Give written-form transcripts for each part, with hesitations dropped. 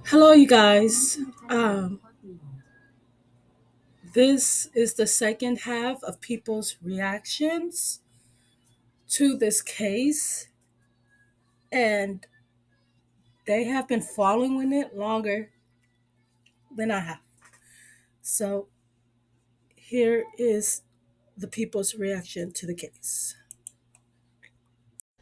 Hello, you guys. This is the second half of people's reactions to this case, and they have been following it longer than I have. So, here is the people's reaction to the case.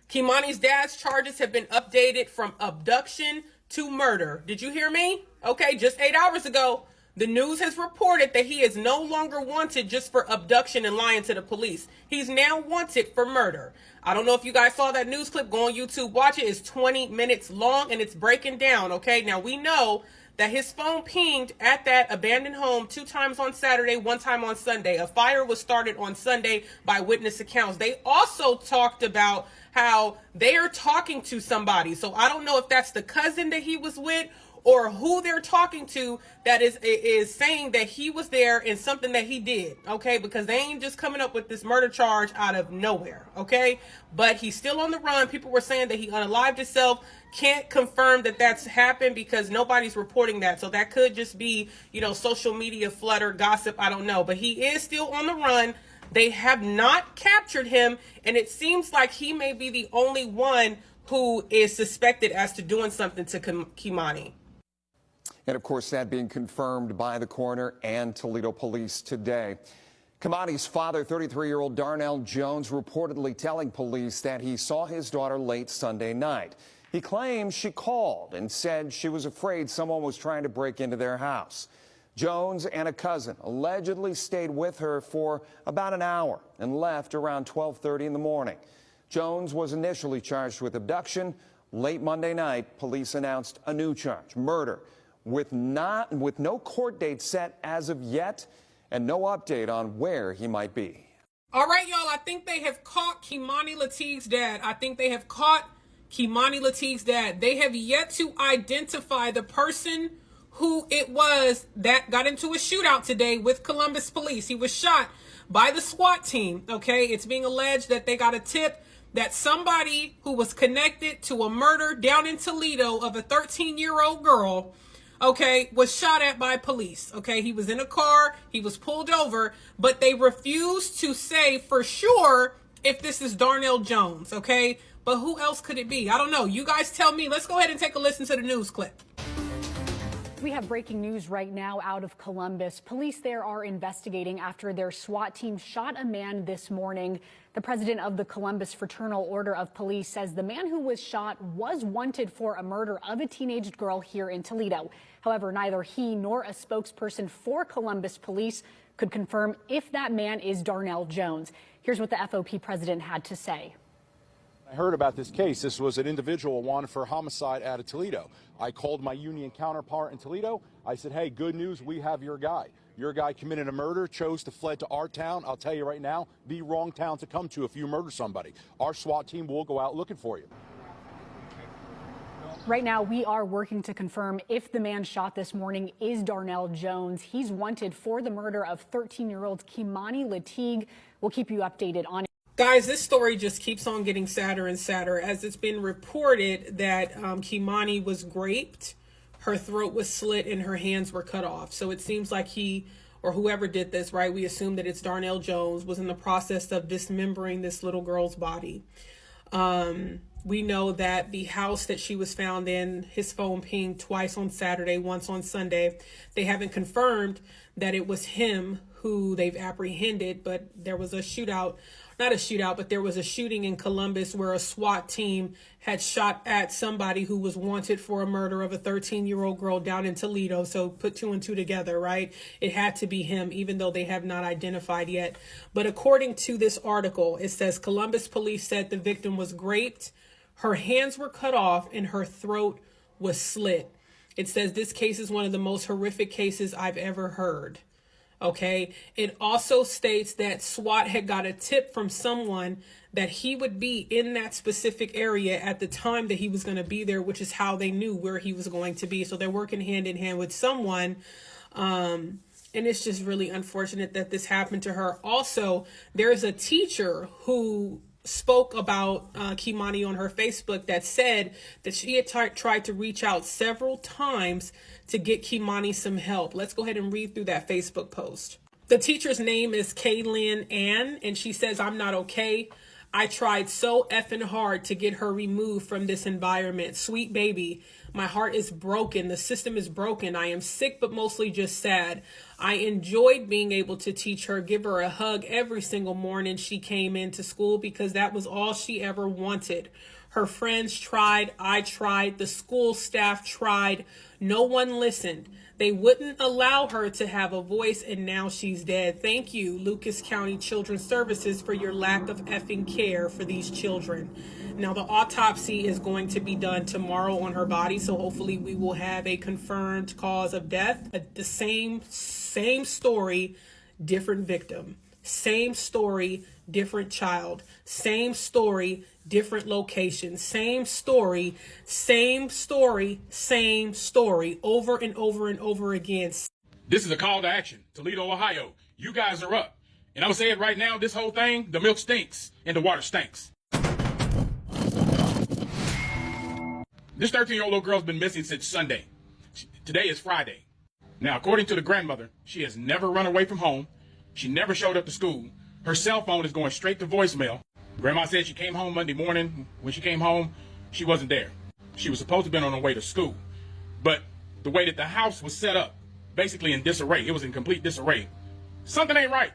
Keimani's dad's charges have been updated from abduction to murder. Did you hear me? Okay, just 8 hours ago, the news has reported that he is no longer wanted just for abduction and lying to the police. He's now wanted for murder. I don't know if you guys saw that news clip. Go on YouTube, watch it. It's 20 minutes long and it's breaking down. Okay, now we know that his phone pinged at that abandoned home 2 times on Saturday, 1 time on Sunday. A fire was started on Sunday by witness accounts. They also talked about how they are talking to somebody. So I don't know if that's the cousin that he was with or who they're talking to that is saying that he was there in something that he did, okay? Because they ain't just coming up with this murder charge out of nowhere, okay? But he's still on the run. People were saying that he unalived himself. Can't confirm that that's happened because nobody's reporting that. So that could just be, social media flutter, gossip, I don't know. But he is still on the run. They have not captured him, and it seems like he may be the only one who is suspected as to doing something to Keimani. And of course, that being confirmed by the coroner and Toledo police today. Keimani's father, 33-year-old Darnell Jones, reportedly telling police that he saw his daughter late Sunday night. He claims she called and said she was afraid someone was trying to break into their house. Jones and a cousin allegedly stayed with her for about an hour and left around 12:30 in the morning. Jones was initially charged with abduction. Late Monday night, police announced a new charge, murder, with no court date set as of yet and no update on where he might be. All right, y'all, I think they have caught Keimani Lateef's dad. They have yet to identify the person who it was that got into a shootout today with Columbus police. He was shot by the SWAT team, okay? It's being alleged that they got a tip that somebody who was connected to a murder down in Toledo of a 13-year-old girl, okay, was shot at by police, okay? He was in a car, he was pulled over, but they refused to say for sure if this is Darnell Jones, okay? But who else could it be? I don't know. You guys tell me. Let's go ahead and take a listen to the news clip. We have breaking news right now out of Columbus. Police there are investigating after their SWAT team shot a man this morning. The president of the Columbus Fraternal Order of Police says the man who was shot was wanted for a murder of a teenage girl here in Toledo. However, neither he nor a spokesperson for Columbus Police could confirm if that man is Darnell Jones. Here's what the FOP president had to say. I heard about this case. This was an individual wanted for homicide out of Toledo. I called my union counterpart in Toledo. I said, hey, good news, we have your guy. Your guy committed a murder, chose to fled to our town. I'll tell you right now, the wrong town to come to if you murder somebody. Our SWAT team will go out looking for you. Right now, we are working to confirm if the man shot this morning is Darnell Jones. He's wanted for the murder of 13-year-old Keimani Lateef. We'll keep you updated on it. Guys, this story just keeps on getting sadder and sadder as it's been reported that Keimani was raped, her throat was slit, and her hands were cut off. So it seems like he or whoever did this, right, we assume that it's Darnell Jones, was in the process of dismembering this little girl's body. We know that the house that she was found in, his phone pinged twice on Saturday, once on Sunday. They haven't confirmed that it was him who they've apprehended, but there was a shootout. Not a shootout, but there was a shooting in Columbus where a SWAT team had shot at somebody who was wanted for a murder of a 13-year-old girl down in Toledo. So put two and two together, right? It had to be him, even though they have not identified yet. But according to this article, it says Columbus police said the victim was raped, her hands were cut off, and her throat was slit. It says this case is one of the most horrific cases I've ever heard. Okay. It also states that SWAT had got a tip from someone that he would be in that specific area at the time that he was going to be there, which is how they knew where he was going to be. So they're working hand in hand with someone. And it's just really unfortunate that this happened to her. Also, there's a teacher who spoke about Keimani on her Facebook that said that she had tried to reach out several times to get Keimani some help. Let's go ahead and read through that Facebook post. The teacher's name is Kaylin Ann, and she says, "I'm not okay. I tried so effing hard to get her removed from this environment. Sweet baby, my heart is broken. The system is broken. I am sick, but mostly just sad. I enjoyed being able to teach her, give her a hug every single morning she came into school because that was all she ever wanted. Her friends tried. I tried. The school staff tried. No one listened. They wouldn't allow her to have a voice, and now she's dead. Thank you, Lucas County Children's Services, for your lack of effing care for these children." Now, the autopsy is going to be done tomorrow on her body, so hopefully we will have a confirmed cause of death. The same story, different victim. Same story, different child. Same story, different location. Same story, over and over and over again. This is a call to action. Toledo, Ohio. You guys are up. And I'm going to say it right now, this whole thing, the milk stinks and the water stinks. This 13-year-old little girl's been missing since Sunday. Today is Friday. Now, according to the grandmother, she has never run away from home. She never showed up to school. Her cell phone is going straight to voicemail. Grandma said she came home Monday morning. When she came home, she wasn't there. She was supposed to have been on her way to school. But the way that the house was set up, basically in disarray, it was in complete disarray. Something ain't right.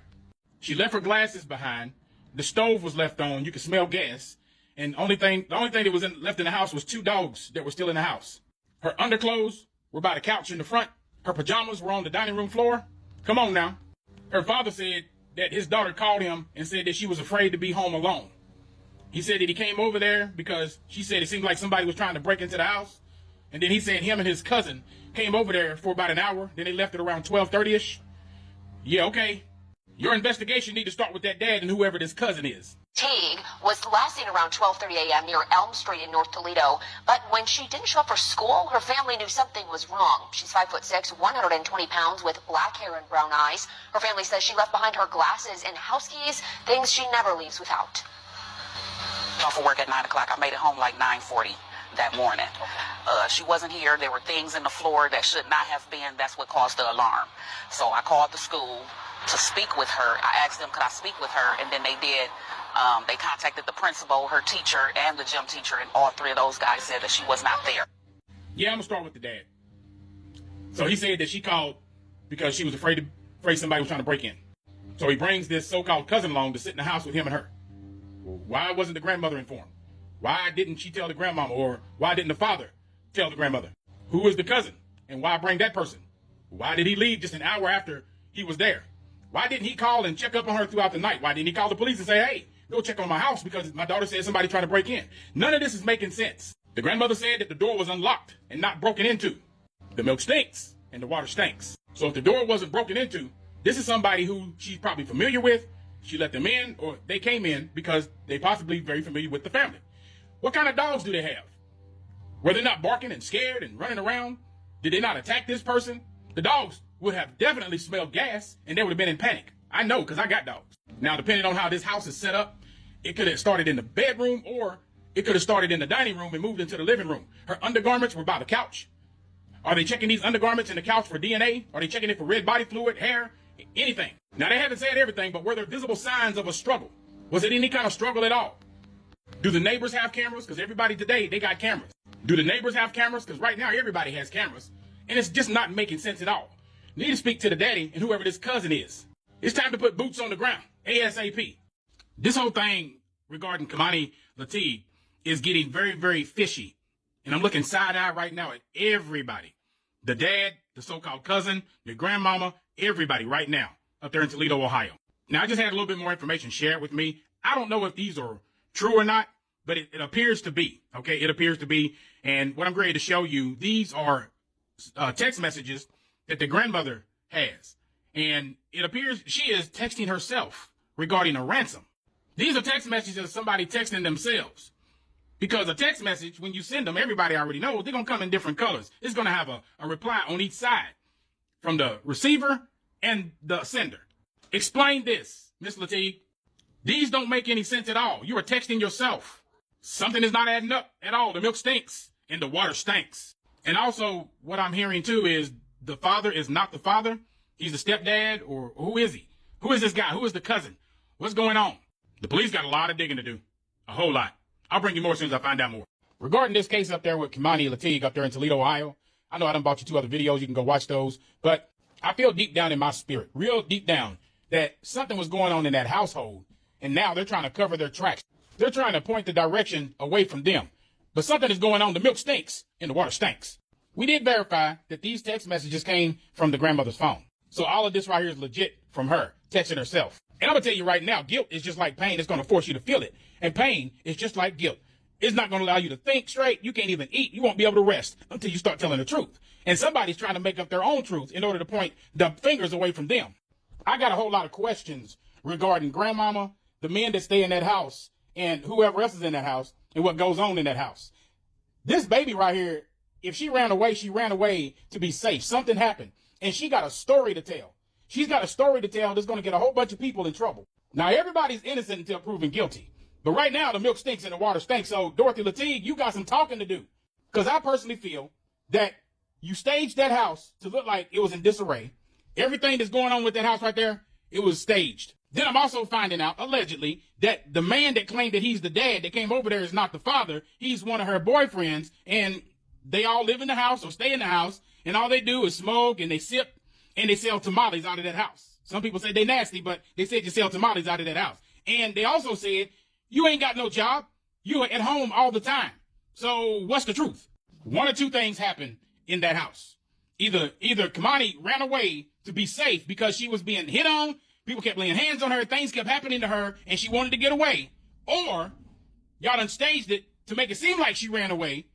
She left her glasses behind. The stove was left on. You could smell gas. And the only thing that was left in the house was 2 dogs that were still in the house. Her underclothes were by the couch in the front. Her pajamas were on the dining room floor. Come on now. Her father said that his daughter called him and said that she was afraid to be home alone. He said that he came over there because she said it seemed like somebody was trying to break into the house. And then he said him and his cousin came over there for about an hour. Then they left at around 12:30ish. Yeah, okay. Your investigation need to start with that dad and whoever this cousin is. Teague was last seen around 12:30 a.m. near Elm Street in North Toledo, but when she didn't show up for school, her family knew something was wrong. She's 5'6", 120 pounds, with black hair and brown eyes. Her family says she left behind her glasses and house keys, things she never leaves without. Off for work at 9 o'clock. I made it home like 9:40 that morning. She wasn't here. There were things in the floor that should not have been. That's what caused the alarm. So I called the school to speak with her. I asked them, could I speak with her? And then they did. They contacted the principal, her teacher, and the gym teacher, and all 3 of those guys said that she was not there. Yeah, I'm going to start with the dad. So he said that she called because she was afraid somebody was trying to break in. So he brings this so-called cousin along to sit in the house with him and her. Well, why wasn't the grandmother informed? Why didn't she tell the grandmama? Or why didn't the father tell the grandmother? Who is the cousin? And why bring that person? Why did he leave just an hour after he was there? Why didn't he call and check up on her throughout the night? Why didn't he call the police and say, hey, go check on my house because my daughter said somebody tried to break in? None of this is making sense. The grandmother said that the door was unlocked and not broken into. The milk stinks and the water stinks. So if the door wasn't broken into, this is somebody who she's probably familiar with. She let them in, or they came in because they possibly very familiar with the family. What kind of dogs do they have? Were they not barking and scared and running around? Did they not attack this person? The dogs would have definitely smelled gas and they would have been in panic. I know because I got dogs. Now, depending on how this house is set up, it could have started in the bedroom or it could have started in the dining room and moved into the living room. Her undergarments were by the couch. Are they checking these undergarments in the couch for DNA? Are they checking it for red body fluid, hair, anything? Now, they haven't said everything, but were there visible signs of a struggle? Was it any kind of struggle at all? Do the neighbors have cameras? Because everybody today, they got cameras. Do the neighbors have cameras? Because right now, everybody has cameras. And it's just not making sense at all. Need to speak to the daddy and whoever this cousin is. It's time to put boots on the ground, ASAP. This whole thing regarding Keimani Lateef is getting very, very fishy. And I'm looking side-eye right now at everybody. The dad, the so-called cousin, the grandmama, everybody right now up there in Toledo, Ohio. Now, I just had a little bit more information shared with me. I don't know if these are true or not, but it appears to be. Okay, it appears to be. And what I'm ready to show you, these are text messages that the grandmother has. And it appears she is texting herself regarding a ransom. These are text messages of somebody texting themselves. Because a text message, when you send them, everybody already knows they're going to come in different colors. It's going to have a reply on each side from the receiver and the sender. Explain this, Miss Lateef. These don't make any sense at all. You are texting yourself. Something is not adding up at all. The milk stinks and the water stinks. And also what I'm hearing too is the father is not the father. He's the stepdad, or who is he? Who is this guy? Who is the cousin? What's going on? The police got a lot of digging to do. A whole lot. I'll bring you more as soon as I find out more. Regarding this case up there with Keimani Lateef up there in Toledo, Ohio, I know I done bought you 2 other videos. You can go watch those. But I feel deep down in my spirit, real deep down, that something was going on in that household. And now they're trying to cover their tracks. They're trying to point the direction away from them. But something is going on. The milk stinks and the water stinks. We did verify that these text messages came from the grandmother's phone. So all of this right here is legit from her, texting herself. And I'm going to tell you right now, guilt is just like pain. It's going to force you to feel it. And pain is just like guilt. It's not going to allow you to think straight. You can't even eat. You won't be able to rest until you start telling the truth. And somebody's trying to make up their own truth in order to point the fingers away from them. I got a whole lot of questions regarding grandmama, the men that stay in that house, and whoever else is in that house, and what goes on in that house. This baby right here, if she ran away to be safe. Something happened. And she got a story to tell. She's got a story to tell that's going to get a whole bunch of people in trouble. Now, everybody's innocent until proven guilty. But right now, the milk stinks and the water stinks. So, Dorothy Lateef, you got some talking to do. Because I personally feel that you staged that house to look like it was in disarray. Everything that's going on with that house right there, it was staged. Then I'm also finding out, allegedly, that the man that claimed that he's the dad that came over there is not the father. He's one of her boyfriends. And they all live in the house or stay in the house. And all they do is smoke and they sip and they sell tamales out of that house. Some people say they nasty, but they said you sell tamales out of that house. And they also said, you ain't got no job. You are at home all the time. So what's the truth? One or two things happened in that house. Either Keimani ran away to be safe because she was being hit on, people kept laying hands on her, things kept happening to her, and she wanted to get away. Or y'all done staged it to make it seem like she ran away.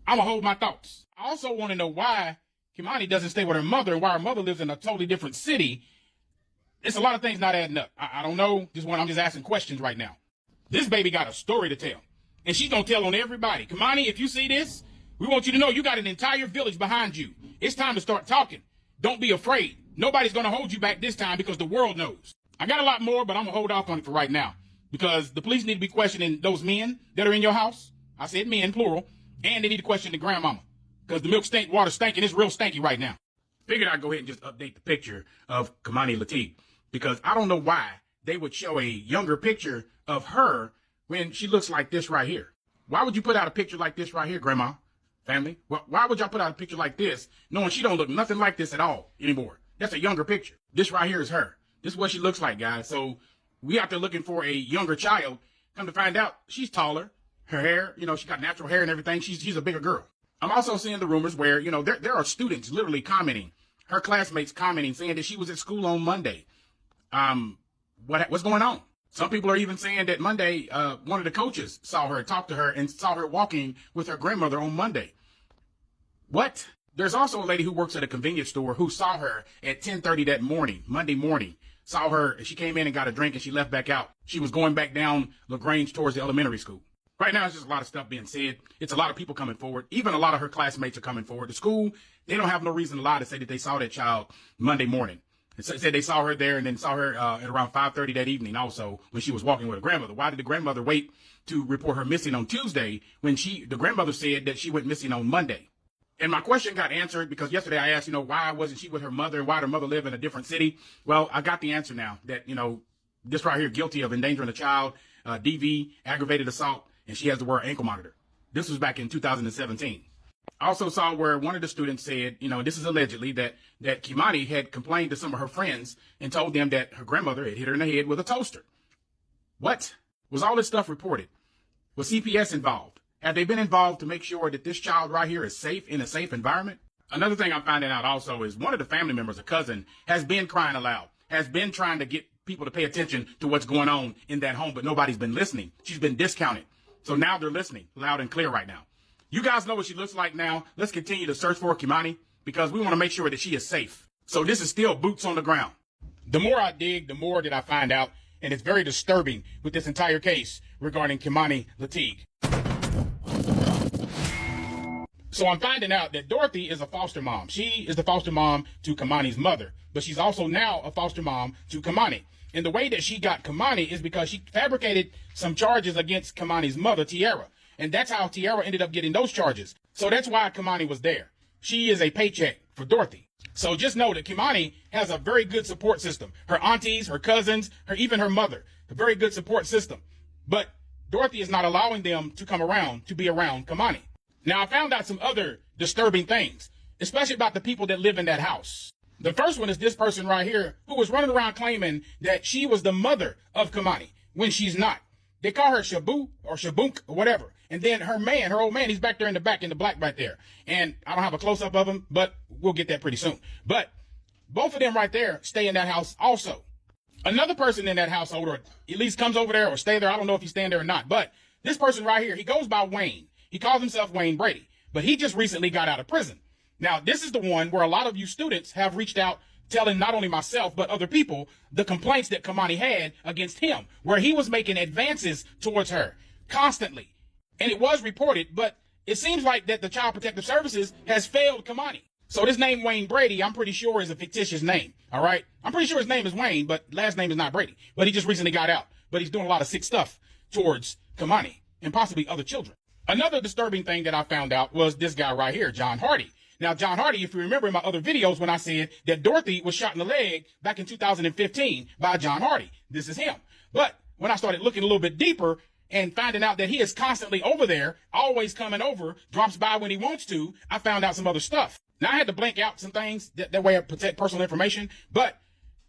I'm going to hold my thoughts. I also want to know why Keimani doesn't stay with her mother and why her mother lives in a totally different city. It's a lot of things not adding up. I don't know. I'm just asking questions right now. This baby got a story to tell. And she's going to tell on everybody. Keimani, if you see this, we want you to know you got an entire village behind you. It's time to start talking. Don't be afraid. Nobody's going to hold you back this time because the world knows. I got a lot more, but I'm going to hold off on it for right now. Because the police need to be questioning those men that are in your house. I said men, plural. And they need to question the grandmama. Because the milk stink, water stinking, it's real stanky right now. Figured I'd go ahead and just update the picture of Keimani Lateef. Because I don't know why they would show a younger picture of her when she looks like this right here. Why would you put out a picture like this right here, grandma, family? Why would y'all put out a picture like this knowing she don't look nothing like this at all anymore? That's a younger picture. This right here is her. This is what she looks like, guys. So we out there looking for a younger child. Come to find out, she's taller. Her hair, she got natural hair and everything. She's a bigger girl. I'm also seeing the rumors where, there are students literally commenting, her classmates commenting, saying that she was at school on Monday. What's going on? Some people are even saying that Monday, one of the coaches saw her, talked to her, and saw her walking with her grandmother on Monday. What? There's also a lady who works at a convenience store who saw her at 10:30 that morning, Monday morning. Saw her, she came in and got a drink and she left back out. She was going back down LaGrange towards the elementary school. Right now, it's just a lot of stuff being said. It's a lot of people coming forward. Even a lot of her classmates are coming forward. The school, they don't have no reason to lie to say that they saw that child Monday morning. It said they saw her there and then saw her at around 5:30 that evening also when she was walking with her grandmother. Why did the grandmother wait to report her missing on Tuesday when the grandmother said that she went missing on Monday? And my question got answered because yesterday I asked, why wasn't she with her mother and why did her mother live in a different city? Well, I got the answer now that, this right here, guilty of endangering a child, DV, aggravated assault, and she has to wear an ankle monitor. This was back in 2017. I also saw where one of the students said, this is allegedly that Keimani had complained to some of her friends and told them that her grandmother had hit her in the head with a toaster. What? Was all this stuff reported? Was CPS involved? Have they been involved to make sure that this child right here is safe in a safe environment? Another thing I'm finding out also is one of the family members, a cousin, has been crying aloud, has been trying to get people to pay attention to what's going on in that home, but nobody's been listening. She's been discounted. So now they're listening loud and clear right now. You guys know what she looks like now. Let's continue to search for Keimani because we want to make sure that she is safe. So this is still boots on the ground. The more I dig, the more that I find out, and it's very disturbing with this entire case regarding Keimani Lateef. So I'm finding out that Dorothy is a foster mom. She is the foster mom to Keimani's mother, but she's also now a foster mom to Keimani. And the way that she got Keimani is because she fabricated some charges against Keimani's mother, Tiara. And that's how Tiara ended up getting those charges. So that's why Keimani was there. She is a paycheck for Dorothy. So just know that Keimani has a very good support system. Her aunties, her cousins, even her mother, a very good support system. But Dorothy is not allowing them to come around to be around Keimani. Now, I found out some other disturbing things, especially about the people that live in that house. The first one is this person right here who was running around claiming that she was the mother of Keimani when she's not. They call her Shabu or Shabunk or whatever. And then her old man, he's back there in the back in the black right there. And I don't have a close up of him, but we'll get that pretty soon. But both of them right there stay in that house also. Another person in that household, or at least comes over there or stay there. I don't know if he's staying there or not. But this person right here, he goes by Wayne. He calls himself Wayne Brady, but he just recently got out of prison. Now, this is the one where a lot of you students have reached out telling not only myself, but other people the complaints that Keimani had against him, where he was making advances towards her constantly. And it was reported, but it seems like that the Child Protective Services has failed Keimani. So this name Wayne Brady, I'm pretty sure is a fictitious name. All right. I'm pretty sure his name is Wayne, but last name is not Brady. But he just recently got out. But he's doing a lot of sick stuff towards Keimani and possibly other children. Another disturbing thing that I found out was this guy right here, John Hardy. Now, John Hardy, if you remember in my other videos when I said that Dorothy was shot in the leg back in 2015 by John Hardy, this is him. But when I started looking a little bit deeper and finding out that he is constantly over there, always coming over, drops by when he wants to, I found out some other stuff. Now, I had to blank out some things, that way I protect personal information, but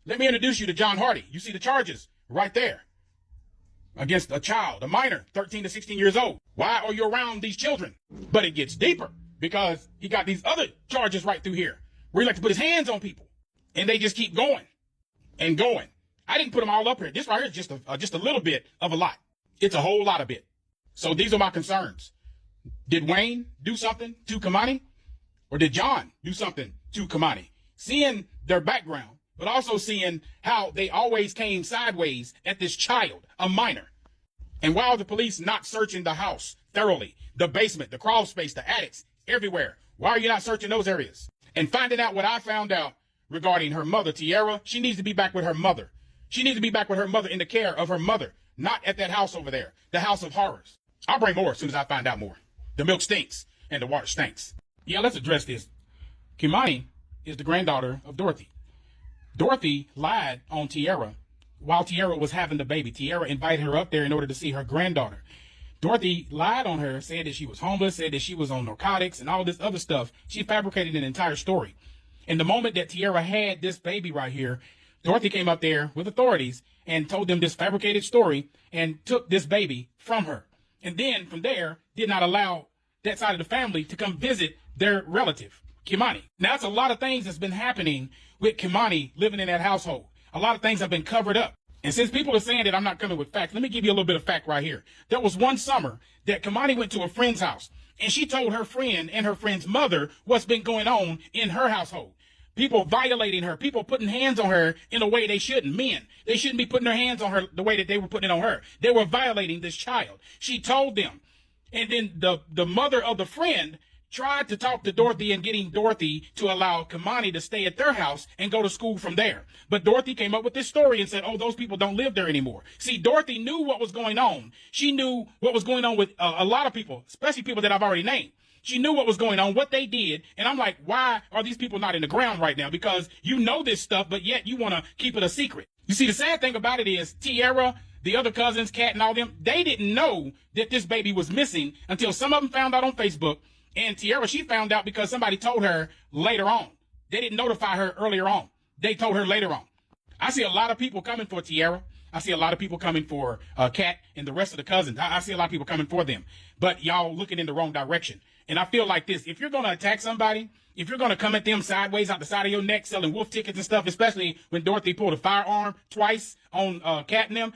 let me introduce you to John Hardy. You see the charges right there against a child, a minor, 13 to 16 years old. Why are you around these children? But it gets deeper because he got these other charges right through here where he likes to put his hands on people, and they just keep going and going. I didn't put them all up here. This right here is just a little bit of a lot. It's a whole lot of it. So these are my concerns. Did Wayne do something to Keimani? Or did John do something to Keimani? Seeing their background, but also seeing how they always came sideways at this child, a minor. And why are the police not searching the house thoroughly? The basement, the crawl space, the attics, everywhere. Why are you not searching those areas? And finding out what I found out regarding her mother, Tiara, she needs to be back with her mother. She needs to be back with her mother in the care of her mother, not at that house over there, the house of horrors. I'll bring more as soon as I find out more. The milk stinks and the water stinks. Yeah, let's address this. Keimani is the granddaughter of Dorothy. Dorothy lied on Tiara while Tiara was having the baby. Tiara invited her up there in order to see her granddaughter. Dorothy lied on her, said that she was homeless, said that she was on narcotics and all this other stuff. She fabricated an entire story. And the moment that Tiara had this baby right here, Dorothy came up there with authorities and told them this fabricated story and took this baby from her. And then from there, did not allow that side of the family to come visit their relative, Keimani. Now, that's a lot of things that's been happening with Keimani living in that household. A lot of things have been covered up. And since people are saying that I'm not coming with facts, let me give you a little bit of fact right here. There was one summer that Keimani went to a friend's house, and she told her friend and her friend's mother what's been going on in her household. People violating her, people putting hands on her in a way they shouldn't. Men, they shouldn't be putting their hands on her the way that they were putting it on her. They were violating this child. She told them. And then the mother of the friend tried to talk to Dorothy and getting Dorothy to allow Keimani to stay at their house and go to school from there. But Dorothy came up with this story and said, oh, those people don't live there anymore. See, Dorothy knew what was going on. She knew what was going on with a lot of people, especially people that I've already named. She knew what was going on, what they did. And I'm like, why are these people not in the ground right now? Because you know this stuff, but yet you want to keep it a secret. You see, the sad thing about it is Tiara, the other cousins, Kat and all them, they didn't know that this baby was missing until some of them found out on Facebook. And Tiara, she found out because somebody told her later on. They didn't notify her earlier on. They told her later on. I see a lot of people coming for Tiara. I see a lot of people coming for Kat and the rest of the cousins. I see a lot of people coming for them. But y'all looking in the wrong direction. And I feel like this, if you're going to attack somebody, if you're going to come at them sideways out the side of your neck selling wolf tickets and stuff, especially when Dorothy pulled a firearm twice on Kat and them,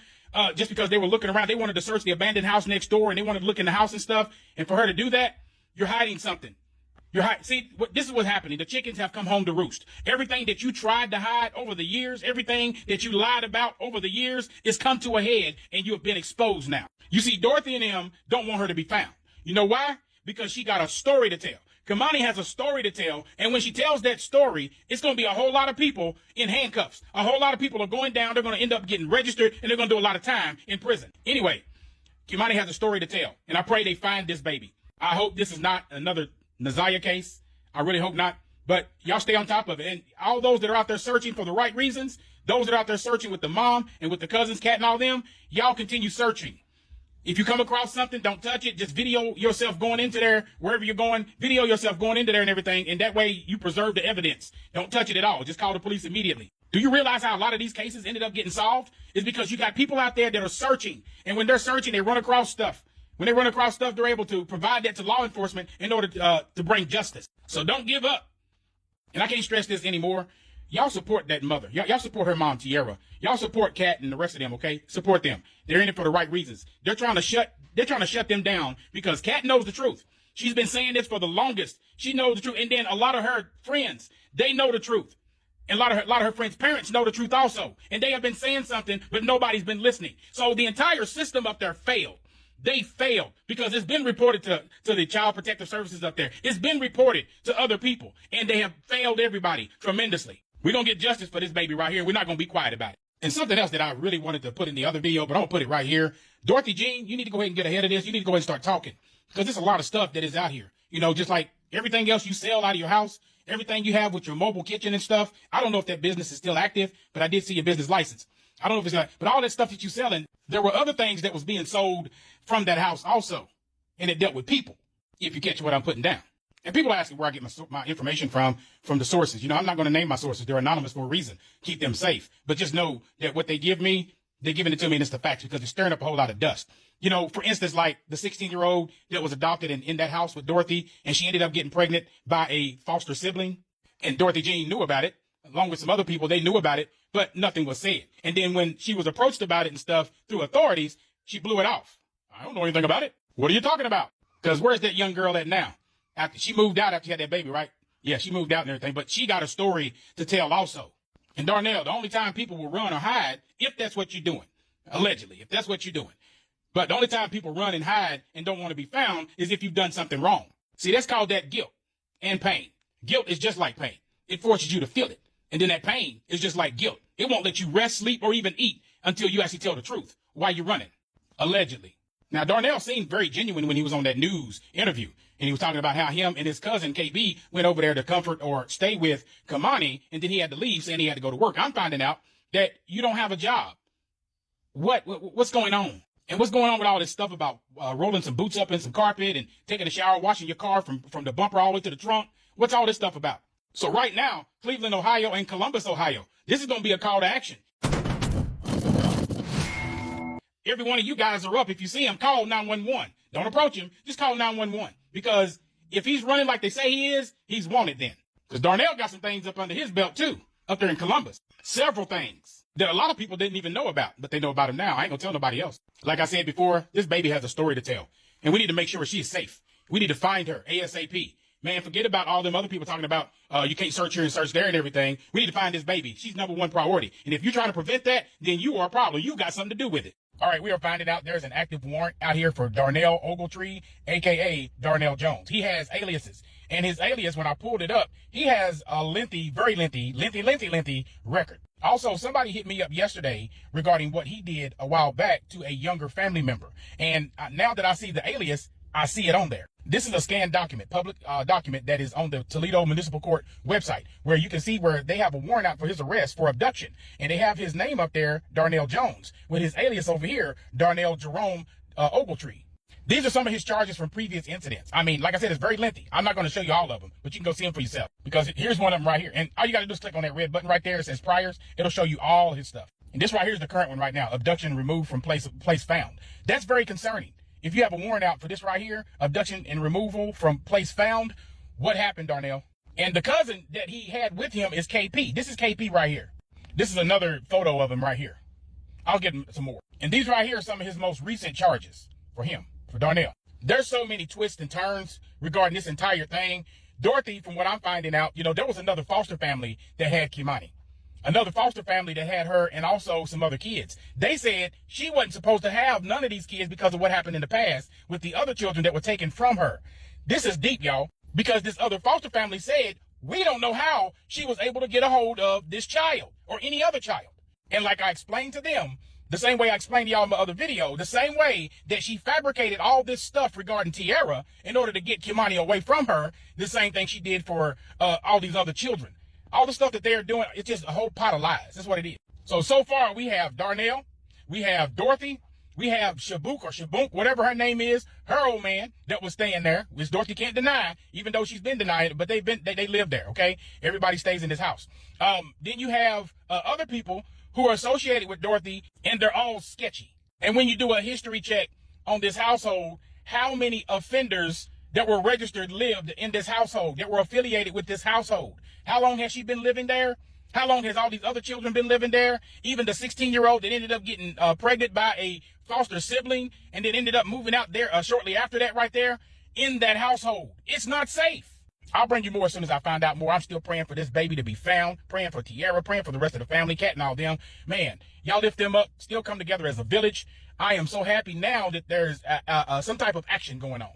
just because they were looking around, they wanted to search the abandoned house next door and they wanted to look in the house and stuff. And for her to do that, you're hiding something. See, this is what's happening. The chickens have come home to roost. Everything that you tried to hide over the years, everything that you lied about over the years is come to a head and you have been exposed now. You see, Dorothy and them don't want her to be found. You know why? Because she got a story to tell. Keimani has a story to tell, and when she tells that story, it's going to be a whole lot of people in handcuffs. A whole lot of people are going down. They're going to end up getting registered, and they're going to do a lot of time in prison. Anyway, Keimani has a story to tell, and I pray they find this baby. I hope this is not another Naziah case. I really hope not. But y'all stay on top of it. And all those that are out there searching for the right reasons, those that are out there searching with the mom and with the cousins, Kat and all them, y'all continue searching. If you come across something, don't touch it. Just video yourself going into there, wherever you're going, video yourself going into there and everything. And that way you preserve the evidence. Don't touch it at all. Just call the police immediately. Do you realize how a lot of these cases ended up getting solved? It's because you got people out there that are searching. And when they're searching, they run across stuff. When they run across stuff, they're able to provide that to law enforcement in order to bring justice. So don't give up. And I can't stress this anymore. Y'all support that mother. Y'all support her mom, Tierra. Y'all support Kat and the rest of them, okay? Support them. They're in it for the right reasons. They're trying to shut them down because Kat knows the truth. She's been saying this for the longest. She knows the truth. And then a lot of her friends, they know the truth. And a lot of her friends' parents know the truth also. And they have been saying something, but nobody's been listening. So the entire system up there failed. They failed because it's been reported to the Child Protective Services up there. It's been reported to other people, and they have failed everybody tremendously. We're going to get justice for this baby right here. We're not going to be quiet about it. And something else that I really wanted to put in the other video, but I'm going to put it right here. Dorothy Jean, you need to go ahead and get ahead of this. You need to go ahead and start talking because there's a lot of stuff that is out here. You know, just like everything else you sell out of your house, everything you have with your mobile kitchen and stuff. I don't know if that business is still active, but I did see your business license. I don't know if it's not, but all that stuff that you're selling, there were other things that was being sold from that house also. And it dealt with people, if you catch what I'm putting down. And people are asking where I get my information from the sources. You know, I'm not going to name my sources. They're anonymous for a reason. Keep them safe. But just know that what they give me, they're giving it to me and it's the facts because it's stirring up a whole lot of dust. You know, for instance, like the 16-year-old that was adopted in that house with Dorothy, and she ended up getting pregnant by a foster sibling. And Dorothy Jean knew about it, along with some other people. They knew about it, but nothing was said. And then when she was approached about it and stuff through authorities, she blew it off. I don't know anything about it. What are you talking about? Because where's that young girl at now? After she moved out after she had that baby, right? Yeah, she moved out and everything, but she got a story to tell also. And Darnell, the only time people will run or hide, if that's what you're doing, allegedly, if that's what you're doing. But the only time people run and hide and don't want to be found is if you've done something wrong. See, that's called that guilt and pain. Guilt is just like pain. It forces you to feel it. And then that pain is just like guilt. It won't let you rest, sleep, or even eat until you actually tell the truth while you're running, allegedly. Now, Darnell seemed very genuine when he was on that news interview. And he was talking about how him and his cousin, KB, went over there to comfort or stay with Keimani, and then he had to leave saying he had to go to work. I'm finding out that you don't have a job. What's going on? And what's going on with all this stuff about rolling some boots up in some carpet and taking a shower, washing your car from the bumper all the way to the trunk? What's all this stuff about? So right now, Cleveland, Ohio, and Columbus, Ohio, this is going to be a call to action. Every one of you guys are up. If you see him, call 911. Don't approach him. Just call 911. Because if he's running like they say he is, he's wanted then. Because Darnell got some things up under his belt, too, up there in Columbus. Several things that a lot of people didn't even know about, but they know about him now. I ain't going to tell nobody else. Like I said before, this baby has a story to tell. And we need to make sure she's safe. We need to find her ASAP. Man, forget about all them other people talking about you can't search here and search there and everything. We need to find this baby. She's number one priority. And if you're trying to prevent that, then you are a problem. You got something to do with it. All right, we are finding out there's an active warrant out here for Darnell Ogletree, a.k.a. Darnell Jones. He has aliases. And his alias, when I pulled it up, he has a very lengthy record. Also, somebody hit me up yesterday regarding what he did a while back to a younger family member. And now that I see the alias, I see it on there. This is a scanned document, public document that is on the Toledo Municipal Court website, where you can see where they have a warrant out for his arrest for abduction. And they have his name up there, Darnell Jones, with his alias over here, Darnell Jerome Ogletree. These are some of his charges from previous incidents. I mean, like I said, it's very lengthy. I'm not going to show you all of them, but you can go see them for yourself. Because here's one of them right here. And all you got to do is click on that red button right there. It says priors. It'll show you all his stuff. And this right here is the current one right now. Abduction removed from place found. That's very concerning. If you have a warrant out for this right here, abduction and removal from place found, what happened, Darnell? And the cousin that he had with him is KP. This is KP right here. This is another photo of him right here. I'll get him some more. And these right here are some of his most recent charges for him, for Darnell. There's so many twists and turns regarding this entire thing. Dorothy, from what I'm finding out, you know, there was another foster family that had Keimani. Another foster family that had her and also some other kids. They said she wasn't supposed to have none of these kids because of what happened in the past with the other children that were taken from her. This is deep, y'all. because this other foster family said, we don't know how she was able to get a hold of this child or any other child. And like I explained to them, the same way I explained to y'all in my other video, the same way that she fabricated all this stuff regarding Tiara in order to get Keimani away from her, the same thing she did for all these other children. All the stuff that they're doing, it's just a whole pot of lies. That's what it is. So far we have Darnell, we have Dorothy, we have Shabuk or Shabunk, whatever her name is, her old man that was staying there, which Dorothy can't deny, even though she's been denying it, but they live there, okay? Everybody stays in this house. Then you have other people who are associated with Dorothy, and they're all sketchy. And when you do a history check on this household, how many offenders that were registered lived in this household, that were affiliated with this household? How long has she been living there? How long has all these other children been living there? Even the 16-year-old that ended up getting pregnant by a foster sibling and then ended up moving out there shortly after that right there in that household. It's not safe. I'll bring you more as soon as I find out more. I'm still praying for this baby to be found, praying for Tiara, praying for the rest of the family, Cat and all them. Man, y'all lift them up, still come together as a village. I am so happy now that there's some type of action going on.